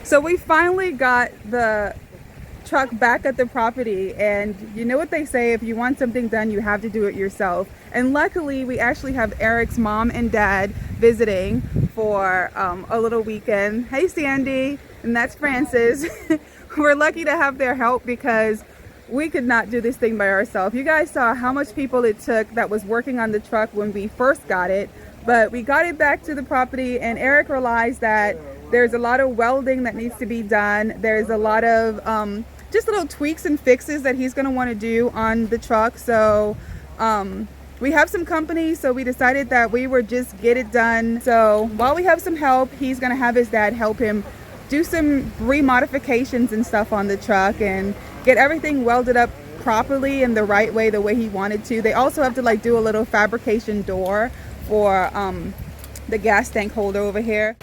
So we finally got the truck back at the property, and you know what they say, if you want something done you have to do it yourself. And luckily we actually have Eric's mom and dad visiting for a little weekend. Hey Sandy, and that's Francis. We're lucky to have their help because we could not do this thing by ourselves. You guys saw how much people it took that was working on the truck when we first got it, but we got it back to the property, and Eric realized that there's a lot of welding that needs to be done. There's a lot of just little tweaks and fixes that he's going to want to do on the truck. So we have some company, so we decided that we would just get it done. So while we have some help, he's going to have his dad help him do some remodifications and stuff on the truck and get everything welded up properly in the right way, the way he wanted to. They also have to like do a little fabrication door for the gas tank holder over here.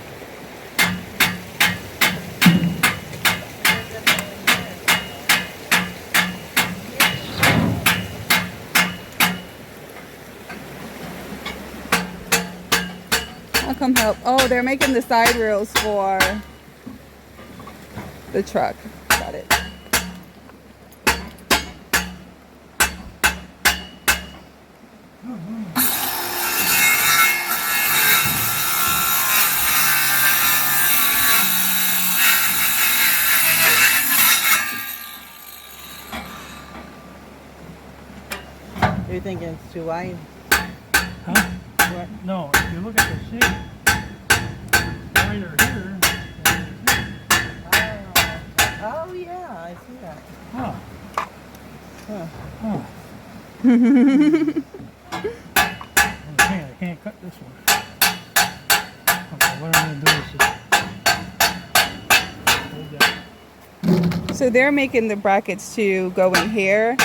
I'll come help. Oh, they're making the side rails for the truck. Got it. You're thinking it's too wide? Huh? What? No, if you look at the shape, wider here. Oh yeah, I see that. Huh. Huh. Huh. Okay, I can't cut this one. Okay, what I'm gonna do is just hold that. So they're making the brackets to go in here.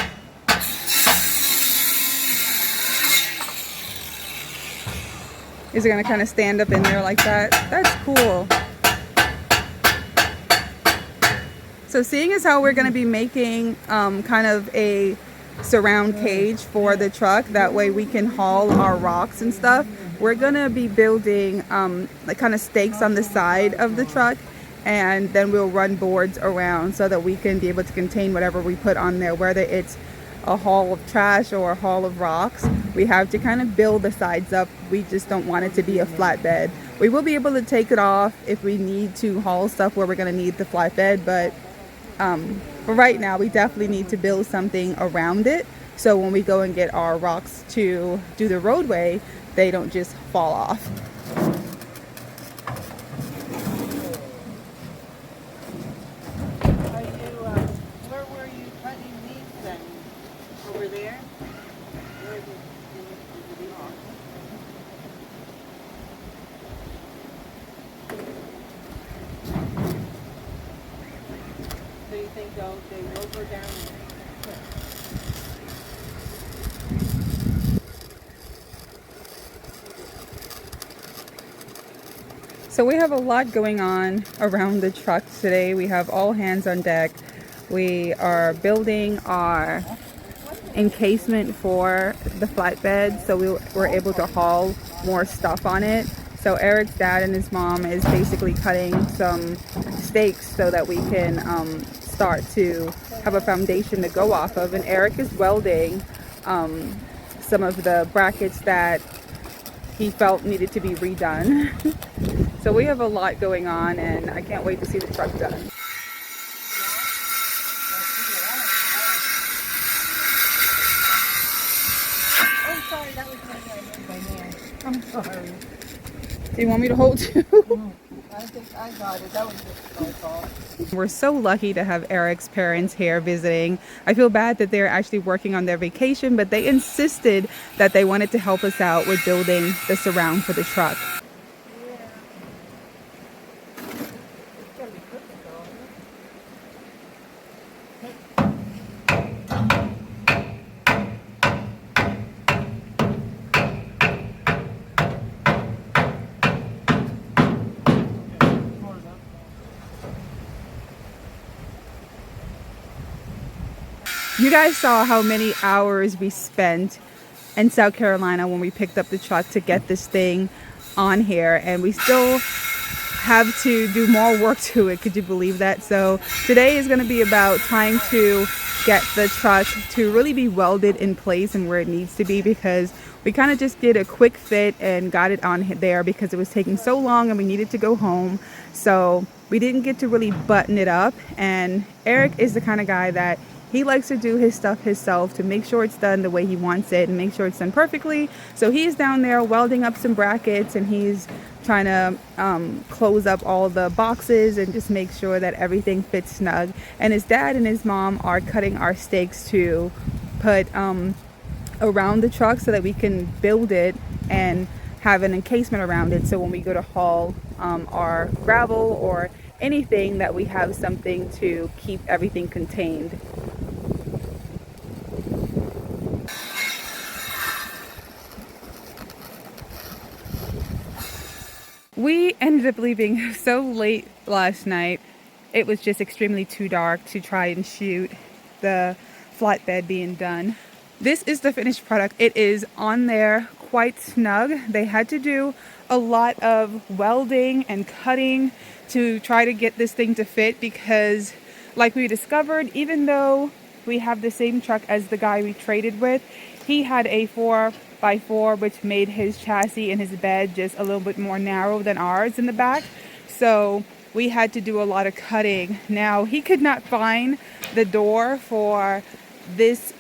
Is it going to kind of stand up in there like that? That's cool. So seeing as how we're going to be making kind of a surround cage for the truck, that way we can haul our rocks and stuff, we're going to be building like kind of stakes on the side of the truck, and then we'll run boards around so that we can be able to contain whatever we put on there, whether it's a haul of trash or a haul of rocks. We have to kind of build the sides up. We just don't want it to be a flatbed. We will be able to take it off if we need to haul stuff where we're going to need the flatbed, but for right now we definitely need to build something around it, so when we go and get our rocks to do the roadway, they don't just fall off. Where were you cutting these then? Over there? So you think they will go down there? So we have a lot going on around the truck today. We have all hands on deck. We are building our encasement for the flatbed, so we're able to haul more stuff on it. So Eric's dad and his mom is basically cutting some stakes so that we can start to have a foundation to go off of, and Eric is welding some of the brackets that he felt needed to be redone. So we have a lot going on, and I can't wait to see the truck done. Oh, sorry, that was my hand. I'm sorry. Do you want me to hold you? I think I got it. That was just my fault. We're so lucky to have Eric's parents here visiting. I feel bad that they're actually working on their vacation, but they insisted that they wanted to help us out with building the surround for the truck. You guys saw how many hours we spent in South Carolina when we picked up the truck to get this thing on here, and we still have to do more work to it. Could you believe that? So today is going to be about trying to get the truck to really be welded in place and where it needs to be, because we kind of just did a quick fit and got it on there because it was taking so long and we needed to go home. So we didn't get to really button it up. And Eric is the kind of guy that he likes to do his stuff himself to make sure it's done the way he wants it and make sure it's done perfectly. So he's down there welding up some brackets, and he's trying to close up all the boxes and just make sure that everything fits snug. And his dad and his mom are cutting our stakes to put around the truck so that we can build it and have an encasement around it, so when we go to haul our gravel or anything, that we have something to keep everything contained. We ended up leaving so late last night. It was just extremely too dark to try and shoot the flatbed being done. This is the finished product. It is on there quite snug. They had to do a lot of welding and cutting to try to get this thing to fit, because like we discovered, even though we have the same truck as the guy we traded with, he had a 4x4, which made his chassis and his bed just a little bit more narrow than ours in the back. So we had to do a lot of cutting. Now, he could not find the door for this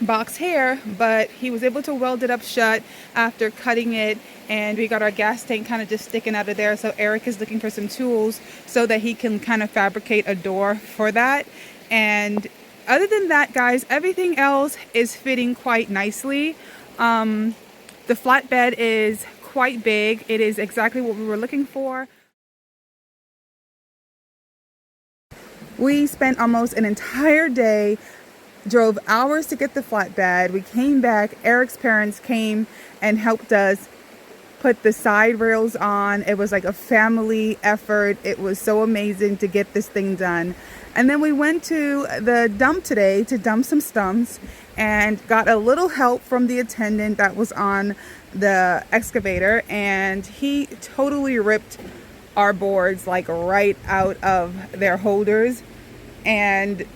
box here, but he was able to weld it up shut after cutting it, and we got our gas tank kind of just sticking out of there. So Eric is looking for some tools so that he can kind of fabricate a door for that. And other than that, guys, everything else is fitting quite nicely. The flatbed is quite big. It is exactly what we were looking for. We spent almost an entire day, drove hours to get the flatbed. We came back. Eric's parents came and helped us put the side rails on. It was like a family effort. It was so amazing to get this thing done. And then we went to the dump today to dump some stumps and got a little help from the attendant that was on the excavator, and he totally ripped our boards like right out of their holders. And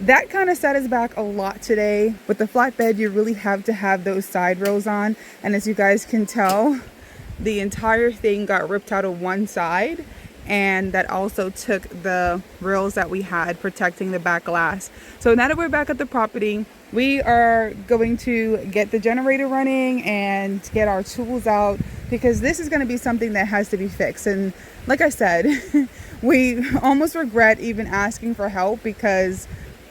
that kind of set us back a lot today. With the flatbed, you really have to have those side rails on. And as you guys can tell, the entire thing got ripped out of one side. And that also took the rails that we had protecting the back glass. So now that we're back at the property, we are going to get the generator running and get our tools out, because this is going to be something that has to be fixed. And like I said, we almost regret even asking for help, because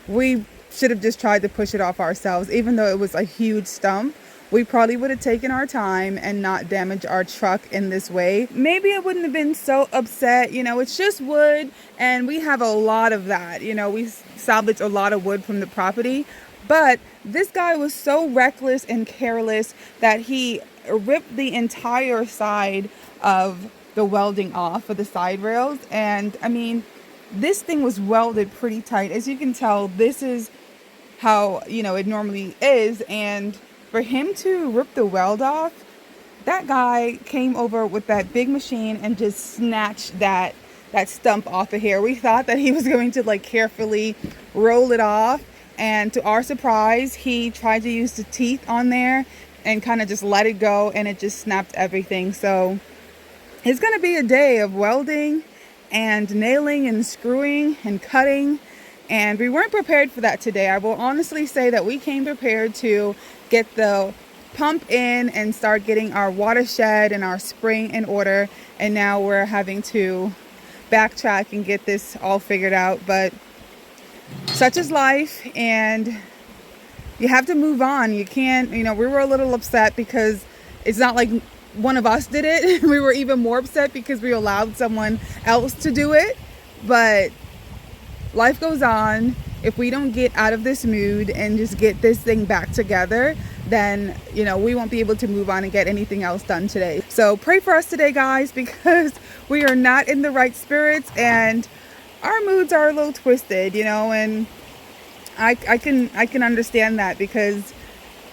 we should have just tried to push it off ourselves. Even though it was a huge stump, we probably would have taken our time and not damaged our truck in this way. Maybe I wouldn't have been so upset. You know, it's just wood, and we have a lot of that. You know, we salvaged a lot of wood from the property. But this guy was so reckless and careless that he ripped the entire side of the welding off of the side rails. And I mean, this thing was welded pretty tight. As you can tell, this is how, you know, it normally is. And for him to rip the weld off, that guy came over with that big machine and just snatched that stump off of here. We thought that he was going to like carefully roll it off. And to our surprise, he tried to use the teeth on there and kind of just let it go, and it just snapped everything. So it's going to be a day of welding and nailing and screwing and cutting. And we weren't prepared for that today. I will honestly say that we came prepared to get the pump in and start getting our watershed and our spring in order. And now we're having to backtrack and get this all figured out. But such is life, and you have to move on. You can't, you know, we were a little upset because it's not like one of us did it. We were even more upset because we allowed someone else to do it. But life goes on. If we don't get out of this mood and just get this thing back together, then, you know, we won't be able to move on and get anything else done today. So pray for us today, guys, because we are not in the right spirits and our moods are a little twisted, you know, and I can understand that, because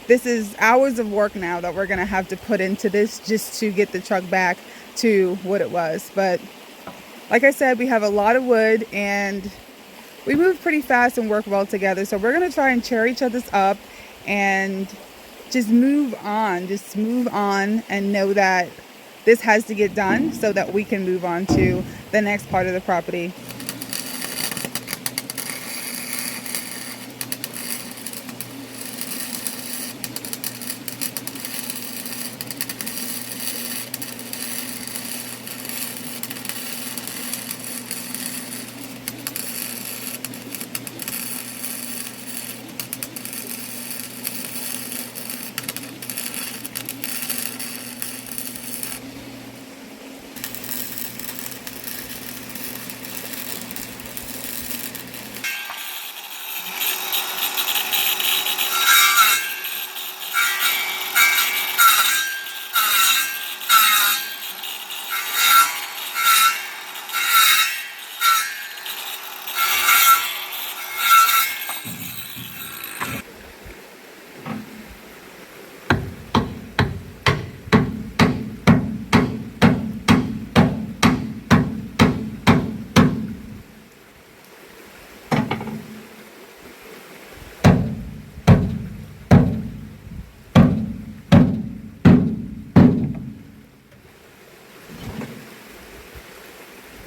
this is hours of work now that we're going to have to put into this just to get the truck back to what it was. But like I said, we have a lot of wood and we move pretty fast and work well together. So we're going to try and cheer each other's up and just move on and know that this has to get done so that we can move on to the next part of the property.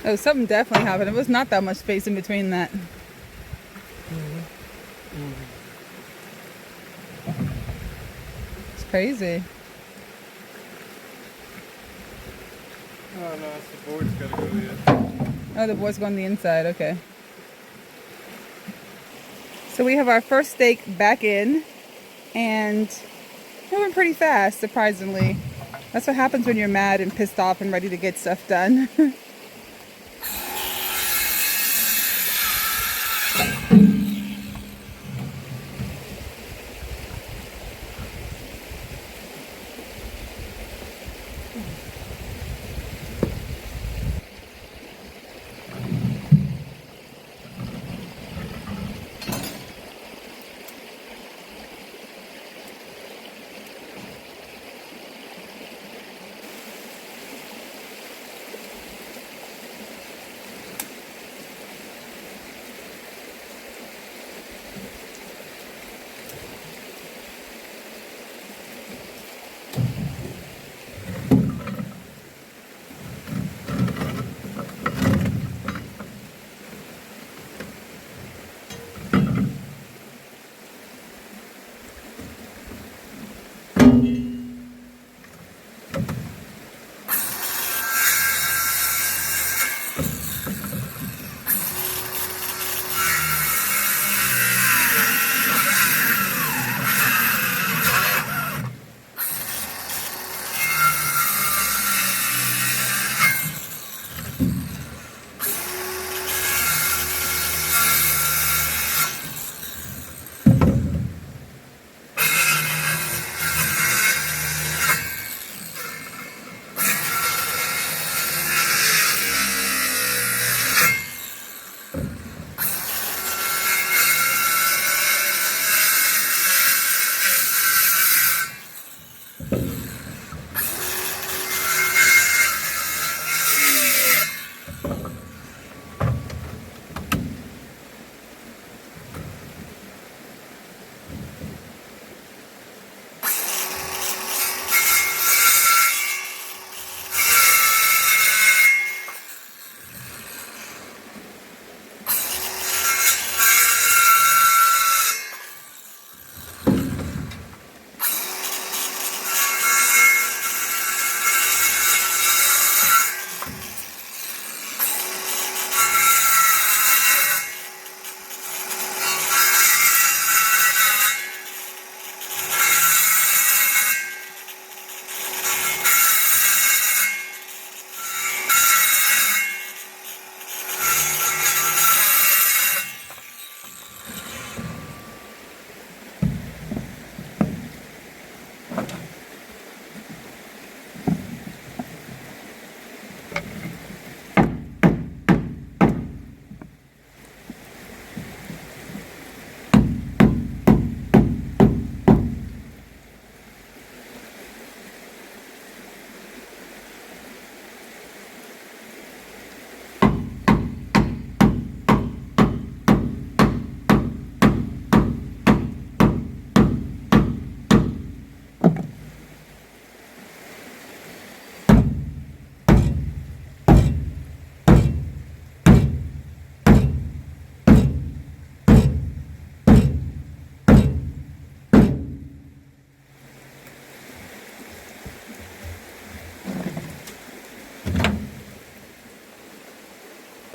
Oh, something definitely happened. It was not that much space in between that. It's crazy. Oh no, it's the board's gotta go yet. Oh, the board's going on the inside. Okay. So we have our first stake back in, and it went pretty fast, surprisingly. That's what happens when you're mad and pissed off and ready to get stuff done.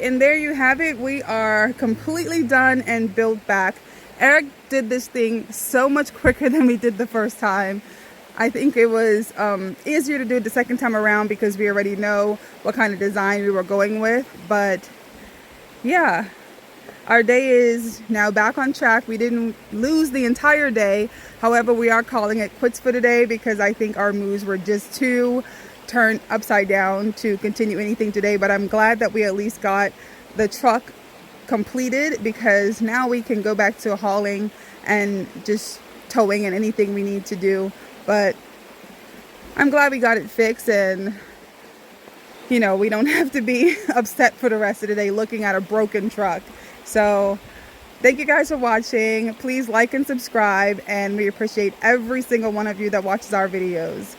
And there you have it. We are completely done and built back. Eric did this thing so much quicker than we did the first time. I think it was easier to do it the second time around because we already know what kind of design we were going with. But yeah, our day is now back on track. We didn't lose the entire day. However, we are calling it quits for today because I think our moves were just too turned upside down to continue anything today. But I'm glad that we at least got the truck completed, because now we can go back to hauling and just towing and anything we need to do. But I'm glad we got it fixed, and you know, we don't have to be upset for the rest of the day looking at a broken truck. So thank you guys for watching. Please like and subscribe, and we appreciate every single one of you that watches our videos.